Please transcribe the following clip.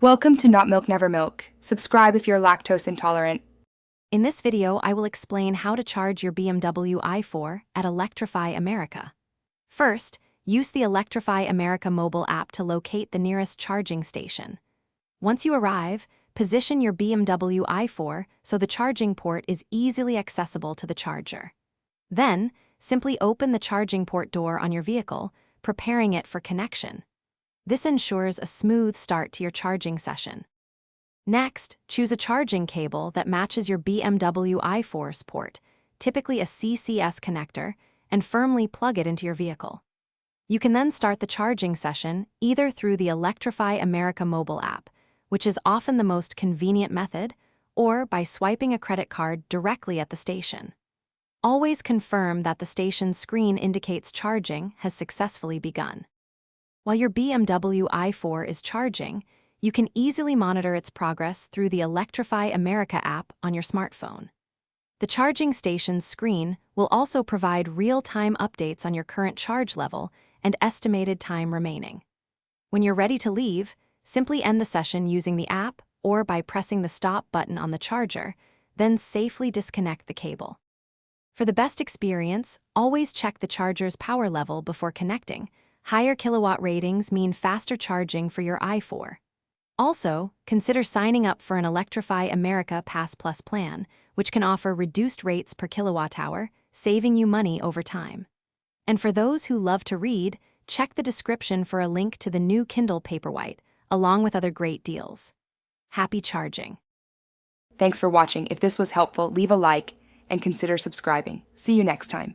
Welcome to Not Milk Never Milk. Subscribe if you're lactose intolerant. In this video, I will explain how to charge your BMW i4 at Electrify America. First, use the Electrify America mobile app to locate the nearest charging station. Once you arrive, position your BMW i4 so the charging port is easily accessible to the charger. Then, simply open the charging port door on your vehicle, preparing it for connection. This ensures a smooth start to your charging session. Next, choose a charging cable that matches your BMW i4's port, typically a CCS connector, and firmly plug it into your vehicle. You can then start the charging session either through the Electrify America mobile app, which is often the most convenient method, or by swiping a credit card directly at the station. Always confirm that the station's screen indicates charging has successfully begun. While your BMW i4 is charging, you can easily monitor its progress through the Electrify America app on your smartphone. The charging station's screen will also provide real-time updates on your current charge level and estimated time remaining. When you're ready to leave, simply end the session using the app or by pressing the stop button on the charger, then safely disconnect the cable. For the best experience, always check the charger's power level before connecting. Higher kilowatt ratings mean faster charging for your i4. Also, consider signing up for an Electrify America Pass Plus plan, which can offer reduced rates per kilowatt hour, saving you money over time. And for those who love to read, check the description for a link to the new Kindle Paperwhite, along with other great deals. Happy charging! Thanks for watching. If this was helpful, leave a like and consider subscribing. See you next time.